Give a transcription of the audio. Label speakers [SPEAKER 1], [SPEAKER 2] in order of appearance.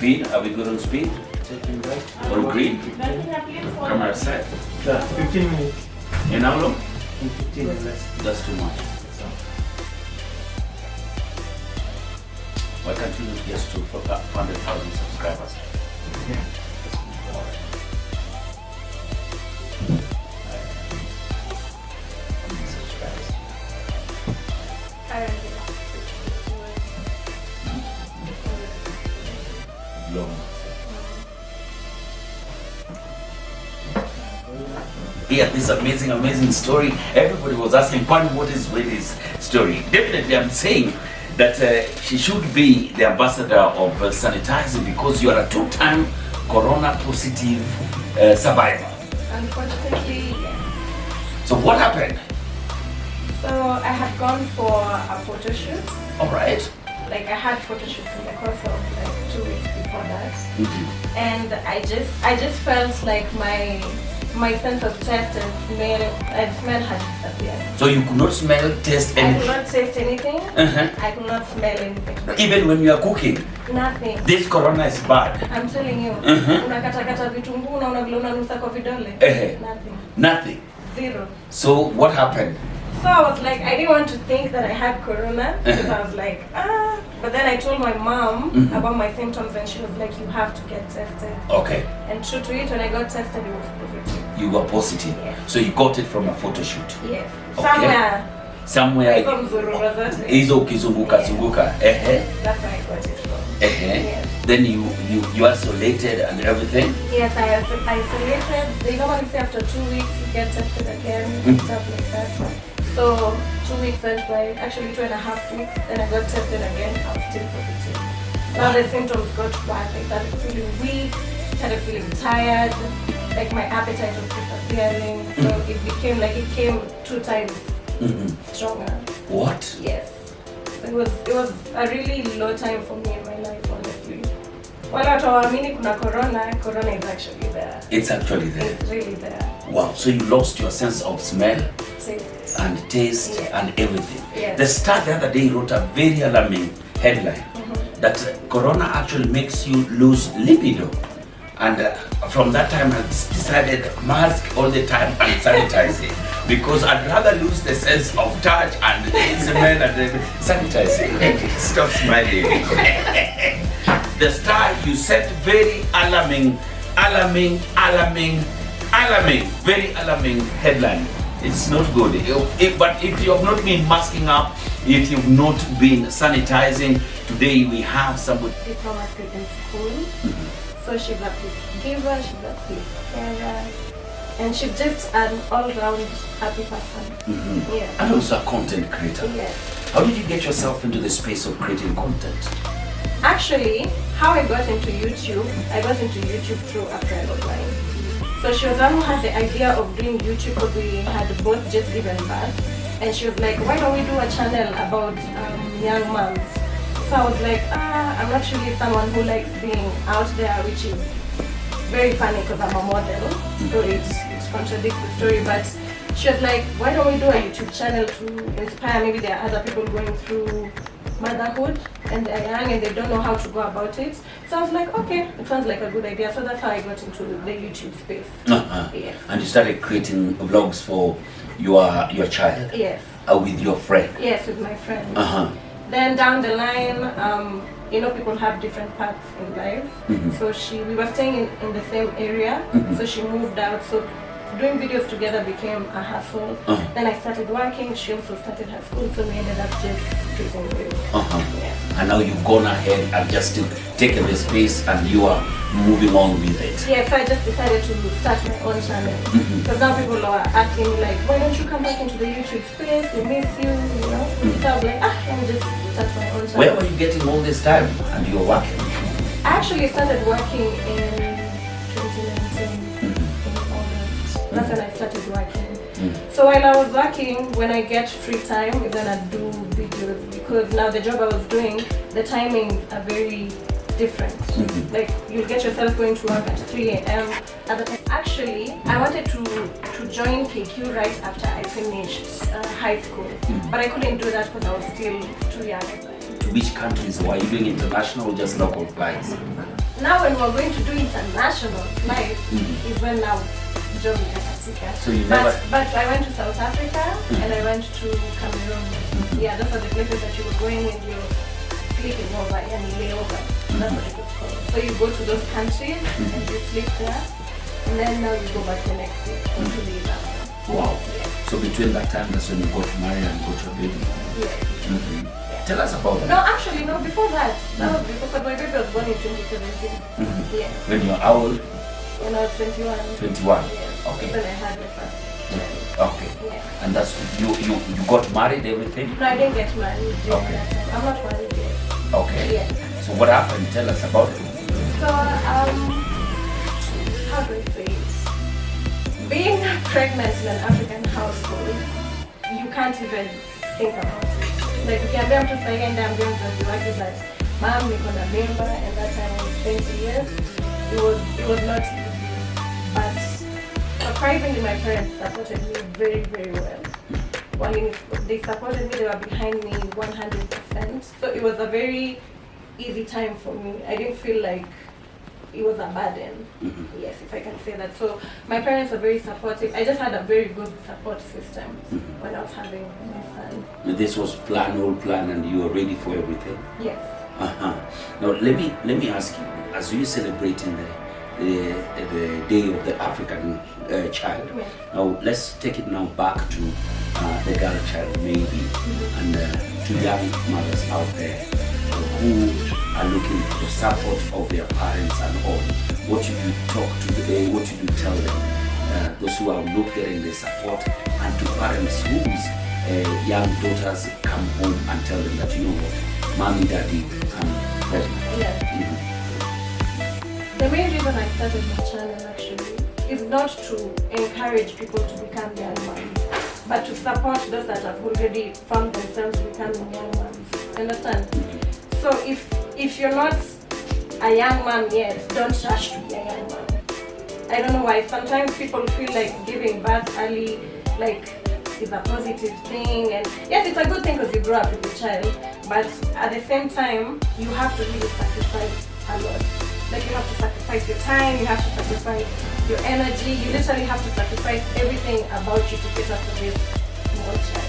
[SPEAKER 1] speed? Are we good on speed?
[SPEAKER 2] Taking right.
[SPEAKER 1] On green? Come outside.
[SPEAKER 2] 15 minutes.
[SPEAKER 1] And how long?
[SPEAKER 2] 15 or less.
[SPEAKER 1] That's too much. Why can't we not get to 100,000 subscribers?
[SPEAKER 2] Yeah.
[SPEAKER 1] Long. Yeah, this amazing story. Everybody was asking, what is Wendy's story? Definitely, I'm saying that she should be the ambassador of sanitizing because you are a two-time corona positive survivor.
[SPEAKER 3] Unfortunately,
[SPEAKER 1] So what happened?
[SPEAKER 3] so I had gone for a photo shoot.
[SPEAKER 1] All right.
[SPEAKER 3] Like I had photo shoots in the course of like 2 weeks before that, and I just felt like my sense of taste and smell had disappeared.
[SPEAKER 1] So you could not smell, taste
[SPEAKER 3] I could
[SPEAKER 1] anything?
[SPEAKER 3] not taste anything.
[SPEAKER 1] Uh-huh.
[SPEAKER 3] I could not smell anything.
[SPEAKER 1] Even when you are cooking?
[SPEAKER 3] Nothing.
[SPEAKER 1] This corona is bad.
[SPEAKER 3] I'm telling you. Unakatakata vitunguu unaona vile unanusa kwa vidole. Nothing.
[SPEAKER 1] Nothing.
[SPEAKER 3] Zero.
[SPEAKER 1] So what happened?
[SPEAKER 3] So I was like, I didn't want to think that I had corona because I was like, But then I told my mom about my symptoms and she was like, you have to get tested.
[SPEAKER 1] Okay.
[SPEAKER 3] And true to it, when I got tested, it was positive.
[SPEAKER 1] You were positive.
[SPEAKER 3] Yes.
[SPEAKER 1] So you got it from a photo shoot.
[SPEAKER 3] Yes.
[SPEAKER 1] Okay. Somewhere. Hizo ukizunguka zunguka.
[SPEAKER 3] That's where I got it from. Yes.
[SPEAKER 1] Then you isolated and everything.
[SPEAKER 3] Yes, I isolated. They normally say after 2 weeks you get tested again and stuff like that. So 2 weeks went by, actually 2.5 weeks, then I got tested again. I was still positive. Now the symptoms got bad. I started feeling weak, started feeling tired, like my appetite was disappearing. So it became like it came 2 times stronger.
[SPEAKER 1] What?
[SPEAKER 3] Yes. It was a really low time for me in my life, honestly. Wala watu hawaamini kuna corona is actually there.
[SPEAKER 1] It's actually there.
[SPEAKER 3] It's really there.
[SPEAKER 1] Wow, so you lost your sense of smell
[SPEAKER 3] Taste.
[SPEAKER 1] and taste and everything.
[SPEAKER 3] Yes.
[SPEAKER 1] The Star the other day wrote a very alarming headline that corona actually makes you lose libido. And from that time I decided mask all the time and sanitizing because I'd rather lose the sense of touch and smell and sanitizing. Stop smiling. The Star, you said very alarming, very alarming headline. It's not good. But if you have not been masking up, if you've not been sanitizing, today we have somebody.
[SPEAKER 3] Diplomacy in school. So she's a peace giver, she's a peace carer, and she's just an all-round happy person. Yeah.
[SPEAKER 1] And also a content creator.
[SPEAKER 3] Yes.
[SPEAKER 1] How did you get yourself into the space of creating content?
[SPEAKER 3] Actually, how I got into YouTube, I got into YouTube through a friend of mine. So she was the one who had the idea of doing YouTube because we had both just given birth. And she was like, why don't we do a channel about young moms? So I was like, I'm not really someone who likes being out there, which is very funny because I'm a model. So it contradicts the story. But she was like, why don't we do a YouTube channel to inspire, maybe there are other people going through motherhood and they're young and they don't know how to go about it. So I was like, okay, it sounds like a good idea. So that's how I got into the YouTube space. Yes.
[SPEAKER 1] And you started creating vlogs for your child?
[SPEAKER 3] Yes.
[SPEAKER 1] With your friend?
[SPEAKER 3] Yes, with my friend. Then down the line, people have different paths in life. So we were staying in the same area, so she moved out. So doing videos together became a hassle. Then I started working, she also started her school, so we ended up just creating videos. Yeah.
[SPEAKER 1] And now you've gone ahead and just taken the space and you are moving on with it.
[SPEAKER 3] Yeah, so I just decided to start my own channel. Because now people are asking me like, why don't you come back into the YouTube space? We miss you, you know? So I was like, let me just start my own channel.
[SPEAKER 1] Where were you getting all this time and you were working?
[SPEAKER 3] I actually started working in 2019, in August. That's when I started working. So while I was working, when I get free time, then I do videos because now the job I was doing, the timings are very different. Like you'll get yourself going to work at 3 a.m. Actually, I wanted to join KQ right after I finished high school, but I couldn't do that because I was still too young.
[SPEAKER 1] To which countries? Were you doing international or just local flights?
[SPEAKER 3] Now when we're going to do international flight is when now job ikakatika.
[SPEAKER 1] So you never...
[SPEAKER 3] But I went to South Africa and I went to Cameroon. Yeah, those are the places that you were going when you're sleeping over and layover. That's what it was called. So you go to those countries and you sleep there, and then now you go back the next day to leave after.
[SPEAKER 1] Wow.
[SPEAKER 3] Yeah.
[SPEAKER 1] So between that time, that's when you got married and got your baby.
[SPEAKER 3] Yeah.
[SPEAKER 1] Tell us about
[SPEAKER 3] No,
[SPEAKER 1] that.
[SPEAKER 3] actually, no, before that. That was before, but my baby was born in 2017. Yeah.
[SPEAKER 1] When you're how old?
[SPEAKER 3] When I was 21.
[SPEAKER 1] 21.
[SPEAKER 3] Yeah.
[SPEAKER 1] Okay.
[SPEAKER 3] Then I had my first child.
[SPEAKER 1] Okay.
[SPEAKER 3] Yeah.
[SPEAKER 1] And that's you got married, everything?
[SPEAKER 3] No, I didn't get married during
[SPEAKER 1] Okay.
[SPEAKER 3] that time. I'm not married yet.
[SPEAKER 1] Okay.
[SPEAKER 3] Yeah.
[SPEAKER 1] So what happened? Tell us about it.
[SPEAKER 3] So, how do I say it? Being pregnant in an African household, you can't even think about it. Like, ukiambia mtu sahi enda ambia mzazi wake that mom niko na mimba, and that time I was 20 years, it was not easy. But surprisingly, my parents supported me very, very well. They supported me, they were behind me 100%. So it was a very easy time for me. I didn't feel like it was a burden. Yes, if I can say that. So my parents were very supportive. I just had a very good support system when I was having my son.
[SPEAKER 1] This was all planned, and you were ready for everything.
[SPEAKER 3] Yes.
[SPEAKER 1] Now let me ask you, as you celebrating the day of the African child.
[SPEAKER 3] Yes.
[SPEAKER 1] Now let's take it now back to the girl child maybe, and to young mothers out there who are looking for support of their parents and all. What you do talk to them, what you do tell them, those who are not getting the support, and to parents whose young daughters come home and tell them that, you know what, mommy, daddy, I'm pregnant.
[SPEAKER 3] Yeah. The main reason I started my channel actually is not to encourage people to become young moms, but to support those that have already found themselves becoming young moms. Understand? So if you're not a young mom yet, don't rush to be a young mom. I don't know why. Sometimes people feel like giving birth early, like, is a positive thing, and yes, it's a good thing because you grow up with a child, but at the same time, you have to really sacrifice a lot. Like, you have to sacrifice your time, you have to sacrifice your energy, you literally have to sacrifice everything about you to get up for this small child.